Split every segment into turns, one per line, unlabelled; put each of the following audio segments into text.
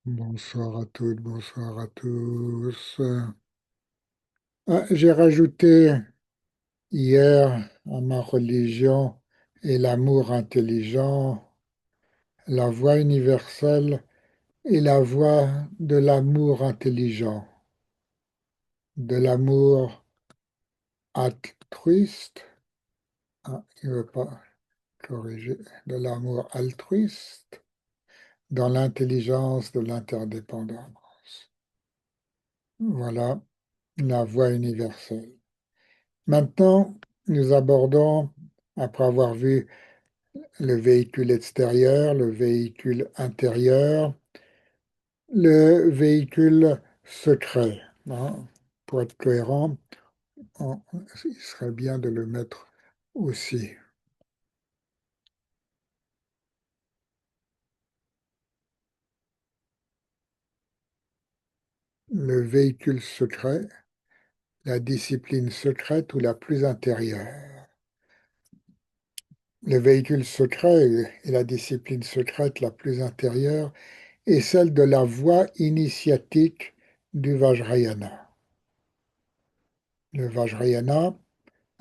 Bonsoir à toutes, bonsoir à tous. J'ai rajouté hier à ma religion et l'amour intelligent, la voie universelle et la voie de l'amour intelligent, de l'amour altruiste, il ne veut pas corriger, de l'amour altruiste dans l'intelligence de l'interdépendance. Voilà la voie universelle. Maintenant, nous abordons, après avoir vu le véhicule extérieur, le véhicule intérieur, le véhicule secret, hein. Pour être cohérent, il serait bien de le mettre aussi. Le véhicule secret, la discipline secrète ou la plus intérieure. Le véhicule secret et la discipline secrète la plus intérieure est celle de la voie initiatique du Vajrayana. Le Vajrayana,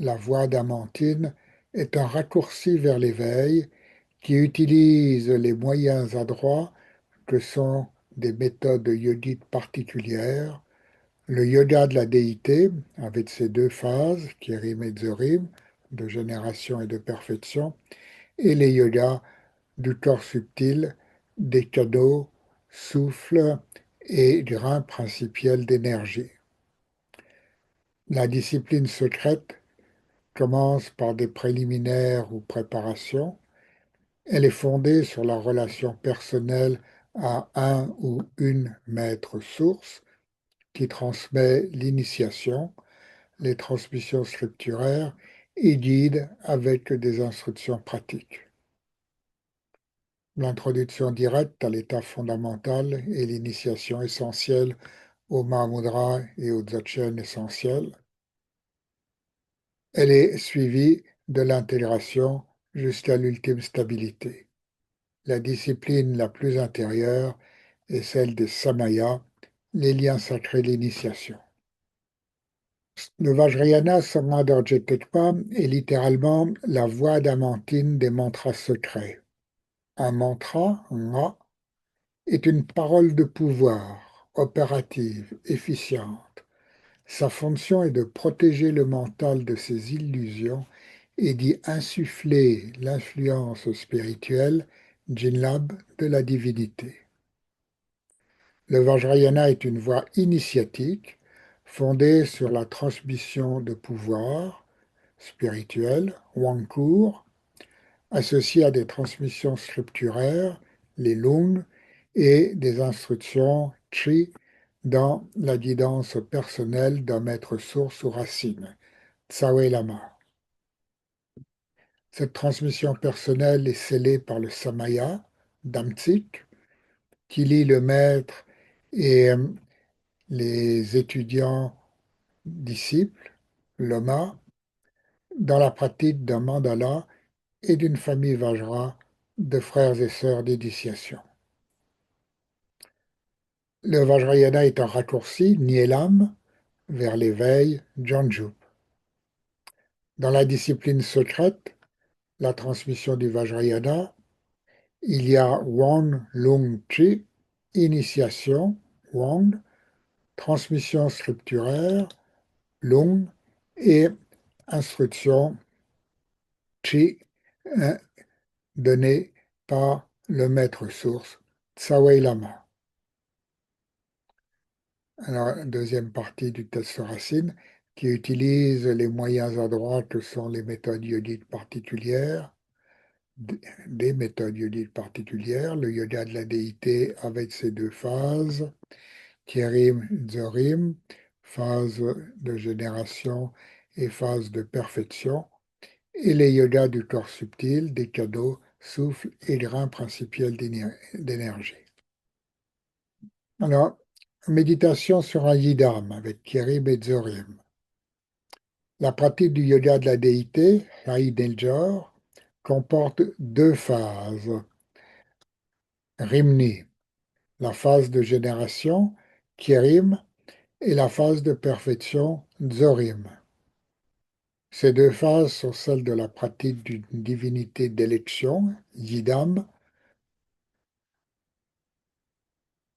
la voie d'Amantine, est un raccourci vers l'éveil qui utilise les moyens adroits que sont des méthodes yogiques particulières, le yoga de la déité, avec ses deux phases, Kirim et Zorim, de génération et de perfection, et les yogas du corps subtil, des canaux, souffle et grains principiels d'énergie. La discipline secrète commence par des préliminaires ou préparations. Elle est fondée sur la relation personnelle à un ou une maître source qui transmet l'initiation, les transmissions scripturaires et guide avec des instructions pratiques. L'introduction directe à l'état fondamental et l'initiation essentielle au Mahamudra et au Dzogchen essentiel. Elle est suivie de l'intégration jusqu'à l'ultime stabilité. La discipline la plus intérieure est celle des Samayas, les liens sacrés de l'initiation. Le Vajrayana Samadharjetekpa est littéralement la voix d'Amantine des mantras secrets. Un mantra, nga, est une parole de pouvoir, opérative, efficiente. Sa fonction est de protéger le mental de ses illusions et d'y insuffler l'influence spirituelle, Jinlab, de la divinité. Le Vajrayana est une voie initiatique fondée sur la transmission de pouvoir spirituel, Wangkur, associée à des transmissions scripturaires, les Lung, et des instructions Chi dans la guidance personnelle d'un maître source ou racine, Tsawe Lama. Cette transmission personnelle est scellée par le Samaya, Damtsik, qui lie le maître et les étudiants disciples, Lama, dans la pratique d'un mandala et d'une famille Vajra de frères et sœurs d'initiation. Le Vajrayana est un raccourci, Nielam, vers l'éveil, Janjup. Dans la discipline secrète, la transmission du Vajrayana, il y a Wang Lung Chi, initiation, Wang, transmission scripturaire, Lung, et instruction, Chi, donnée par le maître source, Tsawei Lama. Alors, deuxième partie du test racine, qui utilise les moyens adroits que sont les méthodes yogiques particulières, des méthodes yogiques particulières, le yoga de la déité avec ses deux phases, Kirim, Zorim, phase de génération et phase de perfection, et les yogas du corps subtil, des cadeaux, souffle et grains principiels d'énergie. Alors, méditation sur un yidam avec Kirim et Zorim. La pratique du yoga de la déité, Haïd el-Jor, comporte deux phases. Rimni, la phase de génération, Kérim, et la phase de perfection, Zorim. Ces deux phases sont celles de la pratique d'une divinité d'élection, Yidam,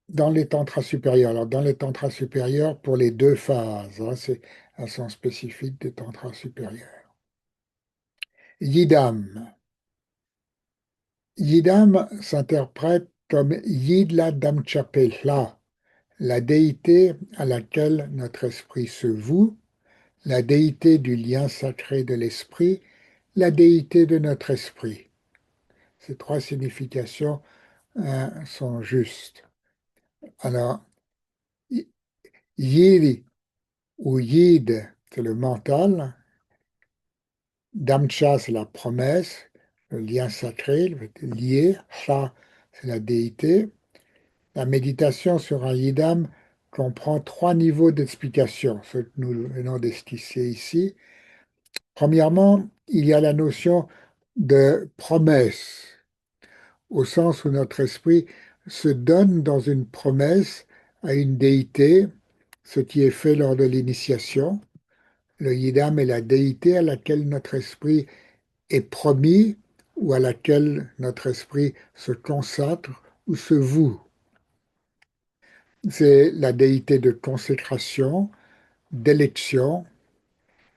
dans les tantras supérieurs. Alors, dans les tantras supérieurs, pour les deux phases, hein, elles sont spécifiques des tantras supérieurs. Yidam. Yidam s'interprète comme Yidla Damchapela, la déité à laquelle notre esprit se voue, la déité du lien sacré de l'esprit, la déité de notre esprit. Ces trois significations sont justes. Alors, Yid ou Yid, c'est le mental, Damcha, c'est la promesse, le lien sacré, le lié, Sha, c'est la déité. La méditation sur un Yidam comprend trois niveaux d'explication, ce que nous venons d'esquisser ici. Premièrement, il y a la notion de promesse, au sens où notre esprit se donne dans une promesse à une déité, ce qui est fait lors de l'initiation. Le Yidam est la déité à laquelle notre esprit est promis ou à laquelle notre esprit se consacre ou se voue. C'est la déité de consécration, d'élection.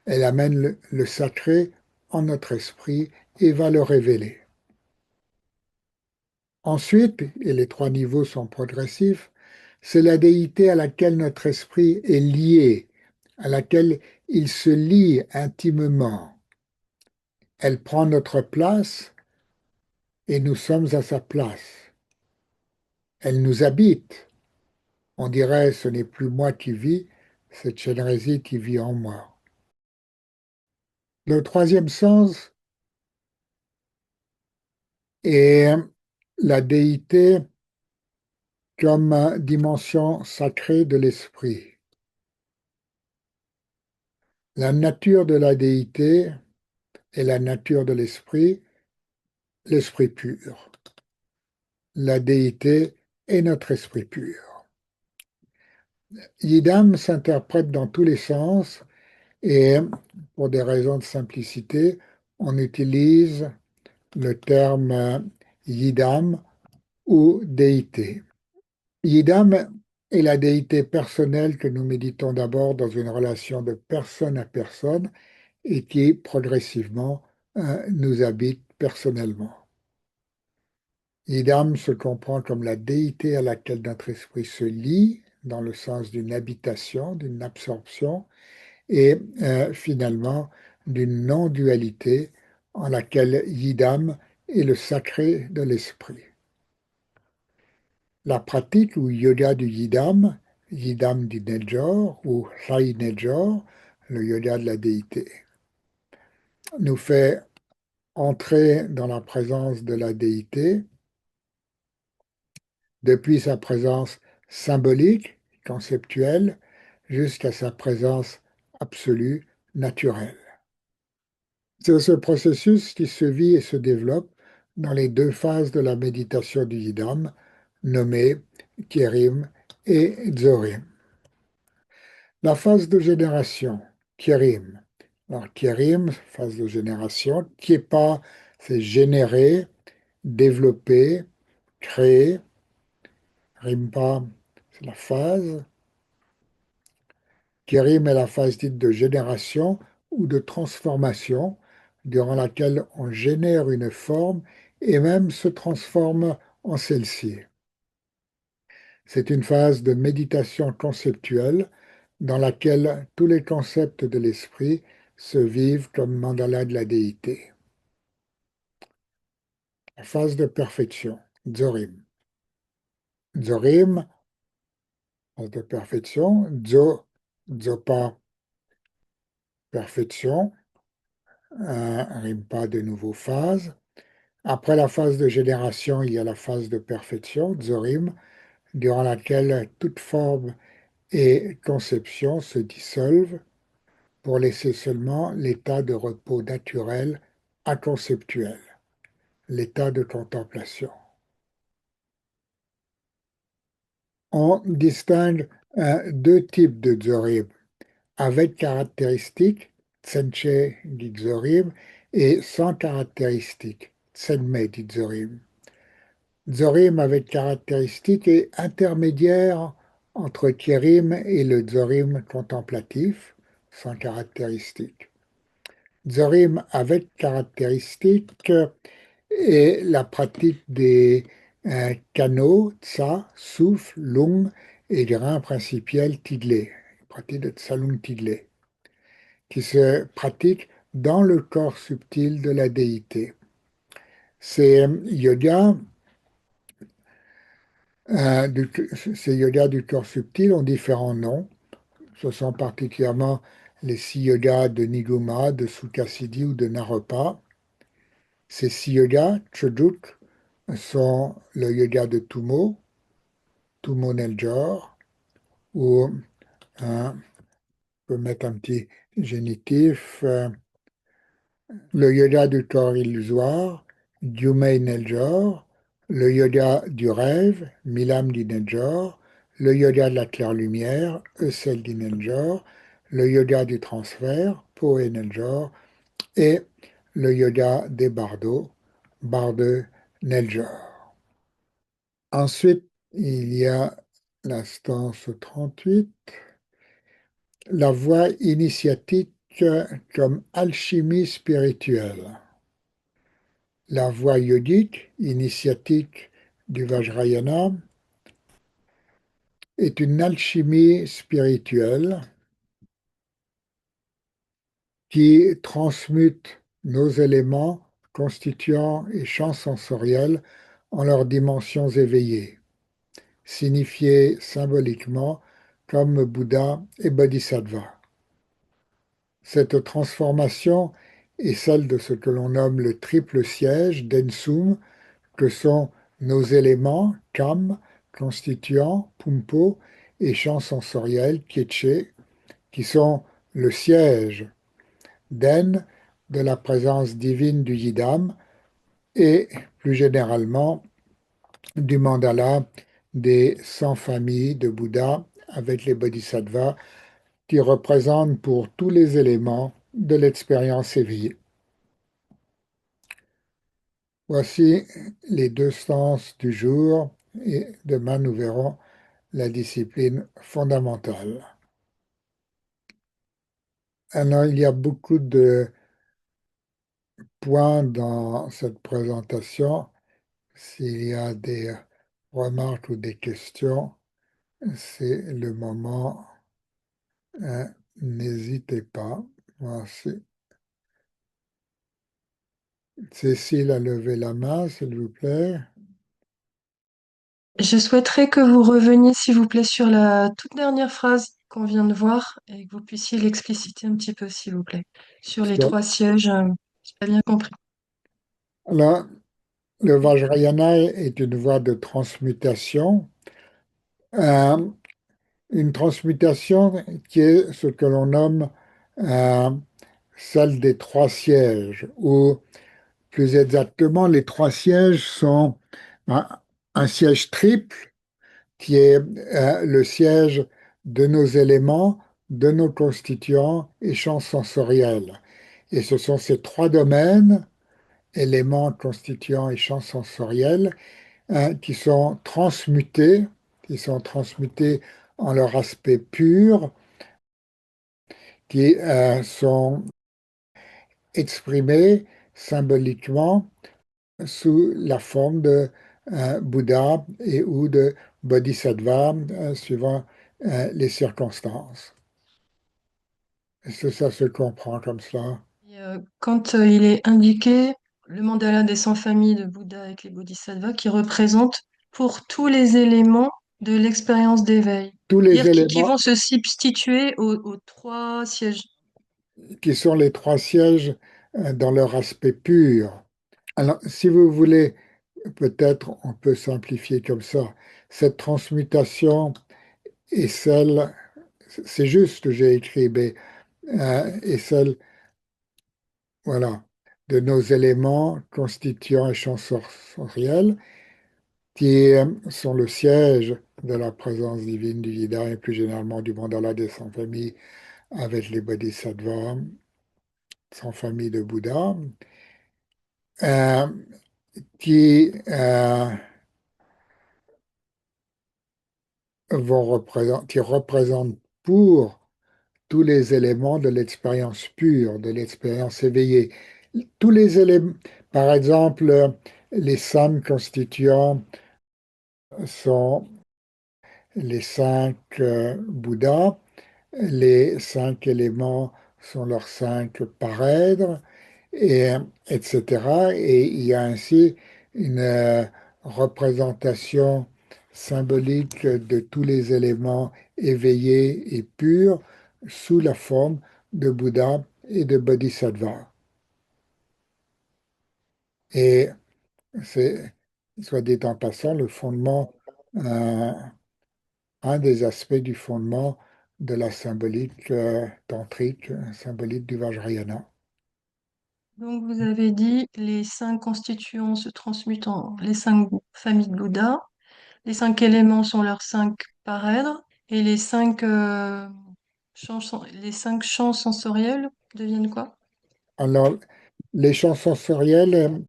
Elle amène le sacré en notre esprit et va le révéler. Ensuite, et les trois niveaux sont progressifs, c'est la déité à laquelle notre esprit est lié, à laquelle il se lie intimement. Elle prend notre place et nous sommes à sa place. Elle nous habite. On dirait ce n'est plus moi qui vis, c'est Chenrezig qui vit en moi. Le troisième sens est la déité comme dimension sacrée de l'esprit. La nature de la déité est la nature de l'esprit pur. La déité est notre esprit pur. Yidam s'interprète dans tous les sens et, pour des raisons de simplicité, on utilise le terme Yidam ou déité. Yidam est la déité personnelle que nous méditons d'abord dans une relation de personne à personne et qui progressivement nous habite personnellement. Yidam se comprend comme la déité à laquelle notre esprit se lie, dans le sens d'une habitation, d'une absorption, et finalement d'une non-dualité en laquelle Yidam est le sacré de l'esprit. La pratique ou yoga du Yidam, Yidam du Nejor ou Sai Nejor, le yoga de la déité, nous fait entrer dans la présence de la déité depuis sa présence symbolique, conceptuelle, jusqu'à sa présence absolue, naturelle. C'est ce processus qui se vit et se développe dans les deux phases de la méditation du Yidam, nommées Kérim et Dzorim. La phase de génération, Kérim. Alors, Kérim, phase de génération, Kiepa, c'est générer, développer, créer. Rimpa, c'est la phase. Kérim est la phase dite de génération ou de transformation, durant laquelle on génère une forme et même se transforme en celle-ci. C'est une phase de méditation conceptuelle dans laquelle tous les concepts de l'esprit se vivent comme mandala de la déité. La phase de perfection, Dzorim. Dzorim, phase de perfection, Dzopa, perfection, Rimpa de nouveau phase. Après la phase de génération, il y a la phase de perfection, Dzorim, durant laquelle toute forme et conception se dissolvent pour laisser seulement l'état de repos naturel inconceptuel, l'état de contemplation. On distingue deux types de Zorim, avec caractéristiques, Tsenche dit Zorim, et sans caractéristiques, Tsenme dit Zorim. Zorim avec caractéristiques est intermédiaire entre Kérim et le Zorim contemplatif, sans caractéristiques. Zorim avec caractéristiques est la pratique des canaux, tsa, souffle, lung et grain principiel tidlé, pratique de tsalung tidlé, qui se pratique dans le corps subtil de la déité. Ces yogas, ces yogas du corps subtil ont différents noms. Ce sont particulièrement les 6 yogas de Niguma, de Sukhasiddhi ou de Naropa. Ces 6 yogas, Choduk, sont le yoga de Tumo Neljor, où on peut mettre un petit génitif, le yoga du corps illusoire, Dyumei Neljor, le yoga du rêve, Milam Neljor, le yoga de la claire-lumière, Eusel Neljor, le yoga du transfert, Poe Neljor, et le yoga des bardos, Barde Neljor. Ensuite, il y a l'instance 38, la voie initiatique comme alchimie spirituelle. La voie yogique, initiatique du Vajrayana, est une alchimie spirituelle qui transmute nos éléments constituants et champs sensoriels en leurs dimensions éveillées, signifiées symboliquement comme Bouddha et Bodhisattva. Cette transformation est celle de ce que l'on nomme le triple siège d'Ensum, que sont nos éléments, Kam, constituants, Pumpo, et champs sensoriels, Kyeche, qui sont le siège d'En de la présence divine du Yidam et plus généralement du mandala des 100 familles de Bouddha avec les bodhisattvas qui représentent pour tous les éléments de l'expérience éveillée. Voici les 2 sens du jour et demain nous verrons la discipline fondamentale. Alors, il y a beaucoup de points dans cette présentation. S'il y a des remarques ou des questions, c'est le moment. N'hésitez pas. Voici. Cécile a levé la main, s'il vous plaît.
Je souhaiterais que vous reveniez, s'il vous plaît, sur la toute dernière phrase qu'on vient de voir et que vous puissiez l'expliciter un petit peu, s'il vous plaît. Sur les
Sur-
3 sièges, j'ai pas bien compris.
Là, le Vajrayana est une voie de transmutation. Euh, une transmutation qui est ce que l'on nomme euh, celle des 3 sièges, ou plus exactement, les 3 sièges sont un, un siège triple qui est le siège de nos éléments, de nos constituants et champs sensoriels. Et ce sont ces 3 domaines, éléments, constituants et champs sensoriels, qui sont transmutés en leur aspect pur, qui sont exprimés symboliquement sous la forme de Bouddha et ou de Bodhisattva, suivant les circonstances. Est-ce que ça se comprend comme cela?
Et, quand il est indiqué le mandala des 100 familles de Bouddha avec les bodhisattvas qui représentent pour tous les éléments de l'expérience d'éveil,
Tous les
c'est-à-dire qui vont
éléments
se substituer aux 3 sièges.
qui sont les 3 sièges dans leur aspect pur. Alors, si vous voulez, peut-être on peut simplifier comme ça. Cette transmutation est celle, c'est juste, j'ai écrit, mais est celle, voilà, de nos éléments constituants et champs sensoriels, qui sont le siège de la présence divine du Yida et plus généralement du mandala des 100 familles avec les bodhisattvas, 100 familles de Bouddha, euh, qui qui représentent pour tous les éléments de l'expérience pure, de l'expérience éveillée. Tous les éléments, par exemple, les cinq constituants sont les cinq Bouddhas, les cinq éléments sont leurs cinq parèdres, et, etc. Et il y a ainsi une représentation symbolique de tous les éléments éveillés et purs sous la forme de Bouddha et de Bodhisattva. Et c'est, soit dit en passant, le fondement, euh, un des aspects du fondement de la symbolique tantrique, symbolique du Vajrayana.
Donc, vous avez dit les cinq constituants se transmutent en les cinq familles de Bouddha, les cinq éléments sont leurs cinq parèdres, et les cinq champs sensoriels deviennent quoi?
Alors, les champs sensoriels,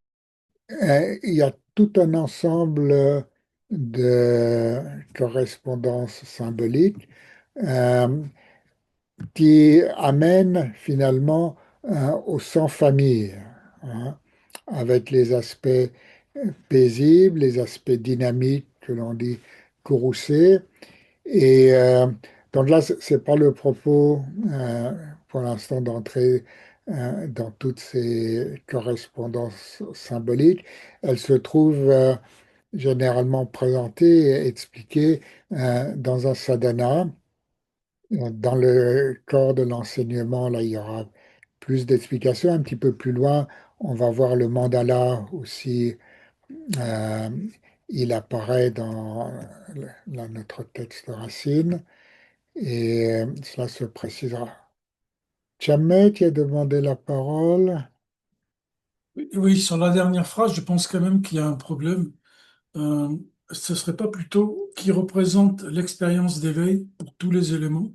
il y a tout un ensemble de correspondances symboliques euh, qui amènent finalement aux 100 familles, hein, avec les aspects paisibles, les aspects dynamiques que l'on dit courroucés. Et donc là, c'est pas le propos pour l'instant d'entrer dans toutes ces correspondances symboliques. Elles se trouvent généralement présentées et expliquées dans un sadhana. Dans le corps de l'enseignement, là, il y aura plus d'explications. Un petit peu plus loin, on va voir le mandala aussi. euh, il apparaît dans notre texte racine. Et cela se précisera. Jamais tu as demandé la parole.
Oui, sur la dernière phrase, je pense quand même qu'il y a un problème. Euh, Ce serait pas plutôt qui représente l'expérience d'éveil pour tous les éléments?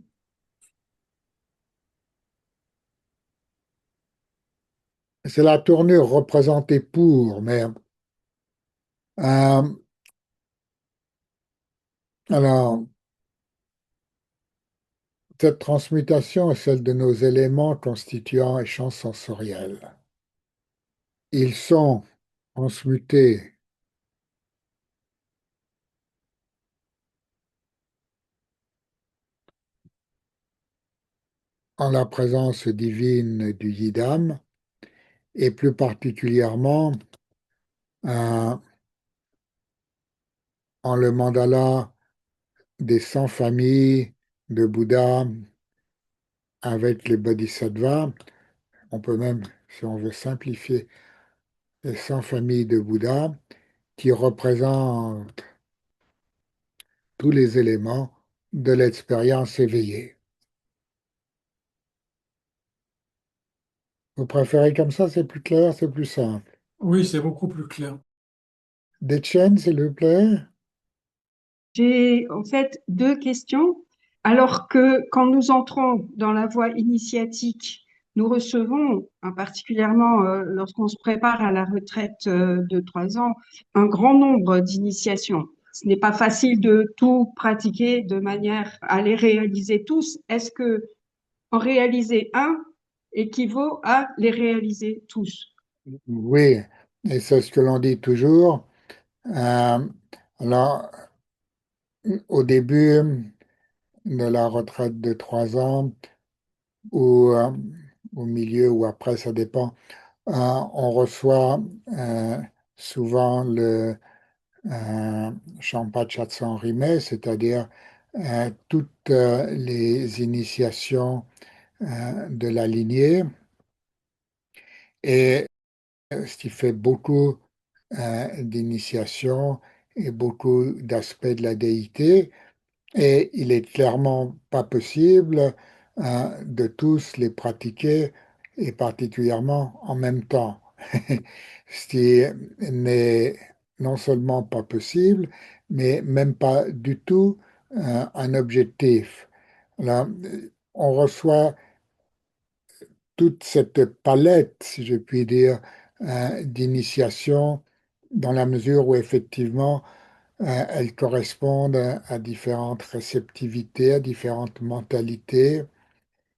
C'est la tournure représentée pour, mais euh, alors, cette transmutation est celle de nos éléments constituant et champs sensoriels. Ils sont transmutés en la présence divine du Yidam et plus particulièrement euh, en le mandala des 100 familles de Bouddha avec les bodhisattvas. On peut même, si on veut simplifier, les 100 familles de Bouddha qui représentent tous les éléments de l'expérience éveillée. Vous préférez comme ça, c'est plus clair, c'est plus simple.
Oui, c'est beaucoup plus clair.
Des chaînes, s'il vous plaît.
J'ai en fait deux questions. Alors que quand nous entrons dans la voie initiatique, nous recevons, particulièrement lorsqu'on se prépare à la retraite de 3 ans, un grand nombre d'initiations. Ce n'est pas facile de tout pratiquer de manière à les réaliser tous. Est-ce que en réaliser un équivaut à les réaliser tous?
Oui, et c'est ce que l'on dit toujours. Euh, alors, au début de la retraite de 3 ans, ou au milieu ou après, ça dépend, on reçoit souvent le Champa Chatsan Rimé, c'est-à-dire toutes les initiations de la lignée, et ce qui fait beaucoup d'initiations et beaucoup d'aspects de la déité. Et il est clairement pas possible de tous les pratiquer et particulièrement en même temps. Ce qui n'est non seulement pas possible, mais même pas du tout un objectif. Là, on reçoit toute cette palette, si je puis dire, d'initiation dans la mesure où effectivement elles correspondent à différentes réceptivités, à différentes mentalités,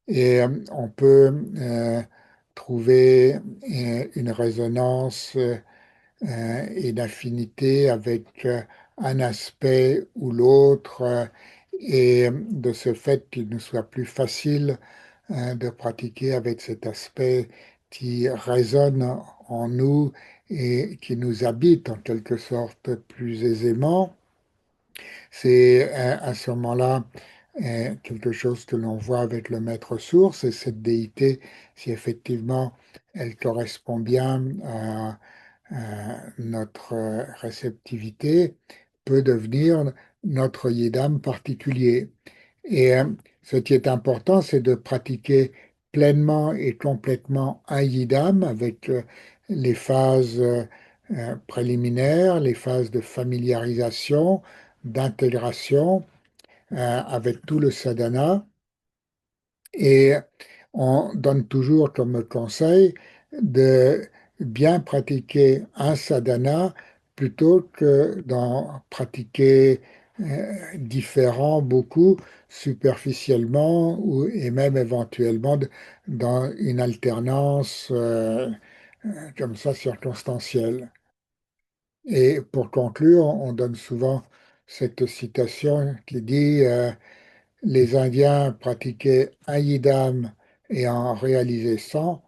et on peut trouver une résonance et d'affinité avec un aspect ou l'autre, et de ce fait qu'il nous soit plus facile de pratiquer avec cet aspect qui résonne en nous et qui nous habite en quelque sorte plus aisément. C'est à ce moment-là quelque chose que l'on voit avec le maître source et cette déité, si effectivement elle correspond bien à notre réceptivité, peut devenir notre yidam particulier. Et ce qui est important, c'est de pratiquer pleinement et complètement un yidam avec les phases préliminaires, les phases de familiarisation, d'intégration avec tout le sadhana. Et on donne toujours comme conseil de bien pratiquer un sadhana plutôt que d'en pratiquer différents, beaucoup, superficiellement ou, et même éventuellement dans une alternance comme ça circonstancielle. Et pour conclure, on donne souvent cette citation qui dit les Indiens pratiquaient un yidam et en réalisaient 100.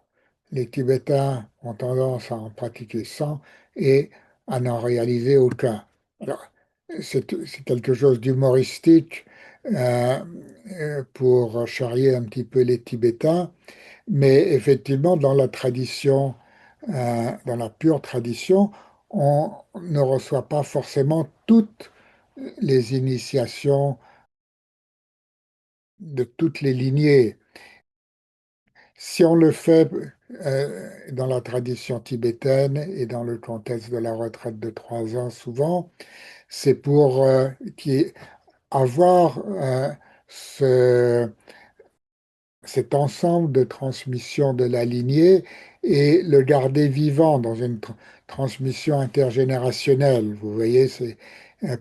Les Tibétains ont tendance à en pratiquer 100 et à n'en réaliser aucun. Alors, c'est quelque chose d'humoristique euh, pour charrier un petit peu les Tibétains, mais effectivement, dans la tradition, dans la pure tradition, on ne reçoit pas forcément toutes les initiations de toutes les lignées. Si on le fait dans la tradition tibétaine et dans le contexte de la retraite de 3 ans, souvent, c'est pour avoir ce, cet ensemble de transmission de la lignée et le garder vivant dans une transmission intergénérationnelle. Vous voyez, c'est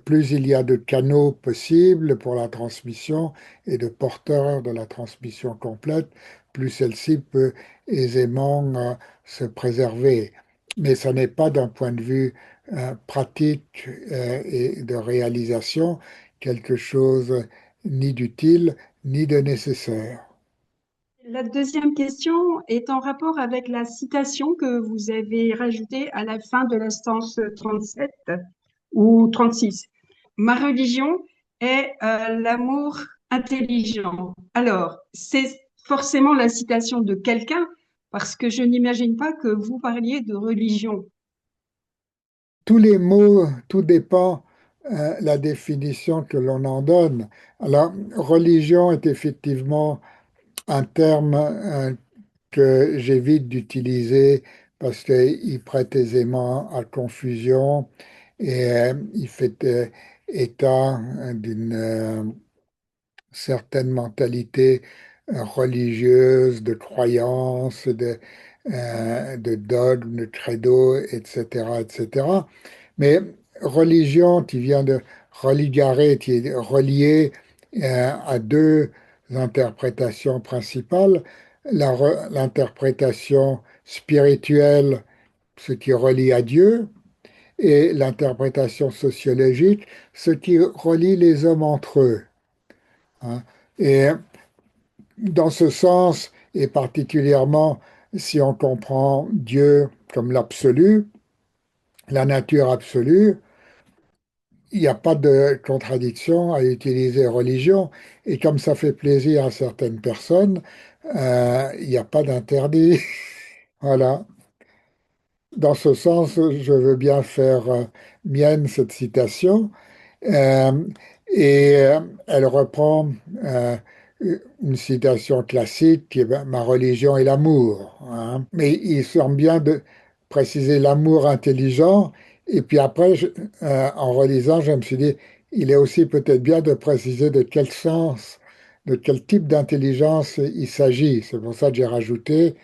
plus il y a de canaux possibles pour la transmission et de porteurs de la transmission complète, plus celle-ci peut aisément se préserver. Mais ça n'est pas d'un point de vue pratique et de réalisation quelque chose ni d'utile ni de nécessaire.
La deuxième question est en rapport avec la citation que vous avez rajoutée à la fin de l'instance 37 ou 36. Ma religion est l'amour intelligent. Alors, c'est forcément la citation de quelqu'un parce que je n'imagine pas que vous parliez de religion.
Tous les mots, tout dépend la définition que l'on en donne. Alors, religion est effectivement un terme que j'évite d'utiliser parce qu'il prête aisément à confusion et il fait état d'une certaine mentalité religieuse, de croyance, de dogme, de credo, etc., etc. Mais religion, qui vient de religare, qui est relié à deux interprétations principales. L'interprétation spirituelle, ce qui relie à Dieu, et l'interprétation sociologique, ce qui relie les hommes entre eux. Hein. Et dans ce sens, et particulièrement si on comprend Dieu comme l'absolu, la nature absolue, il n'y a pas de contradiction à utiliser religion. Et comme ça fait plaisir à certaines personnes, il n'y a pas d'interdit. Voilà. Dans ce sens, je veux bien faire mienne cette citation. Euh, et elle reprend une citation classique qui est Ma religion est l'amour. Hein. Mais il semble bien de préciser l'amour intelligent Et puis après, en relisant, je me suis dit, il est aussi peut-être bien de préciser de quel sens, de quel type d'intelligence il s'agit. C'est pour ça que j'ai rajouté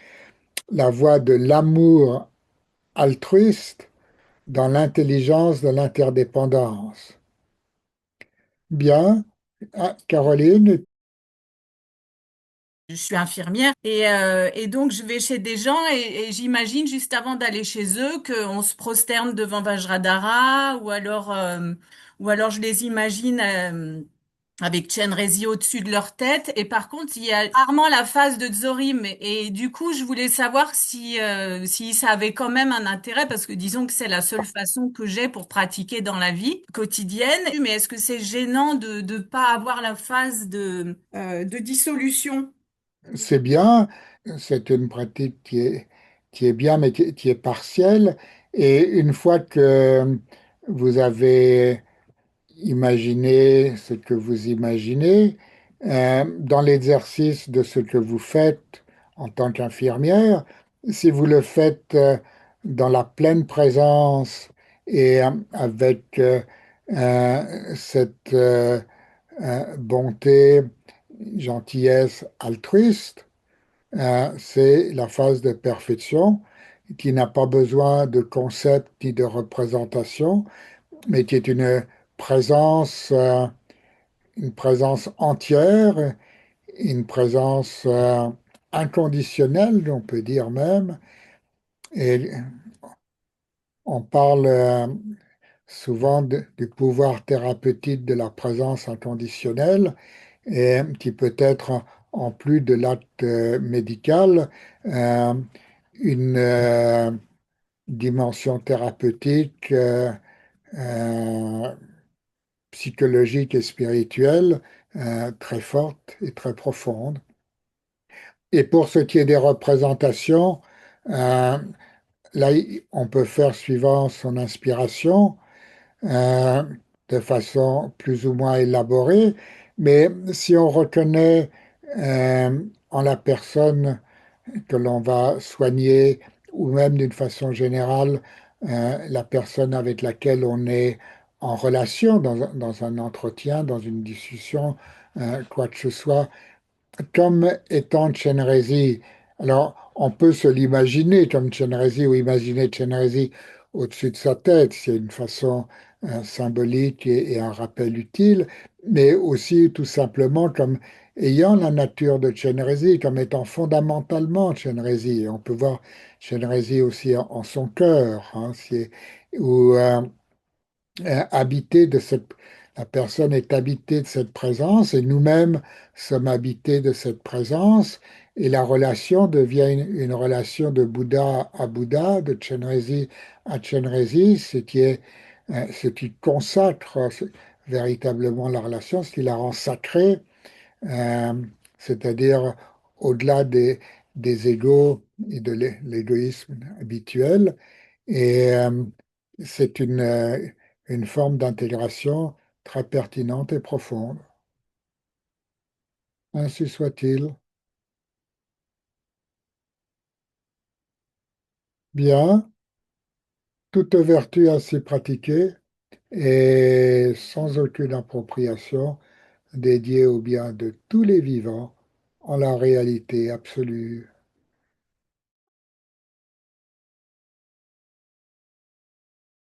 la voie de l'amour altruiste dans l'intelligence de l'interdépendance. Bien. Ah, Caroline,
Je suis infirmière et donc je vais chez des gens et j'imagine juste avant d'aller chez eux qu'on se prosterne devant Vajradhara ou alors je les imagine avec Chenrezig au-dessus de leur tête et par contre il y a rarement la phase de Zorim et du coup je voulais savoir si ça avait quand même un intérêt parce que disons que c'est la seule façon que j'ai pour pratiquer dans la vie quotidienne mais est-ce que c'est gênant de pas avoir la phase de dissolution?
c'est bien, c'est une pratique qui est bien, mais qui est partielle. Et une fois que vous avez imaginé ce que vous imaginez, dans l'exercice de ce que vous faites en tant qu'infirmière, si vous le faites dans la pleine présence et avec cette bonté, gentillesse altruiste, c'est la phase de perfection qui n'a pas besoin de concept ni de représentation, mais qui est une présence entière, une présence inconditionnelle, on peut dire même. Et on parle souvent du pouvoir thérapeutique de la présence inconditionnelle, et qui peut être, en plus de l'acte médical, euh, une dimension thérapeutique, euh, psychologique et spirituelle très forte et très profonde. Et pour ce qui est des représentations, euh, là, on peut faire suivant son inspiration, euh, de façon plus ou moins élaborée, mais si on reconnaît en la personne que l'on va soigner, ou même d'une façon générale, la personne avec laquelle on est en relation, dans un entretien, dans une discussion, quoi que ce soit, comme étant Chenrezig. Alors, on peut se l'imaginer comme Chenrezig ou imaginer Chenrezig au-dessus de sa tête. C'est une façon symbolique et un rappel utile, mais aussi tout simplement comme ayant la nature de Chenrezig, comme étant fondamentalement Chenrezig. Et on peut voir Chenrezig aussi en son cœur, hein, ou habité de cette, la personne est habitée de cette présence et nous-mêmes sommes habités de cette présence et la relation devient une relation de Bouddha à Bouddha, de Chenrezig à Chenrezig, ce qui consacre véritablement la relation, ce qui la rend sacrée, euh, c'est-à-dire au-delà des égos et de l'égoïsme habituel. Et c'est une forme d'intégration très pertinente et profonde. Ainsi soit-il. Bien, toute vertu ainsi pratiquée et sans aucune appropriation dédiée au bien de tous les vivants en la réalité absolue.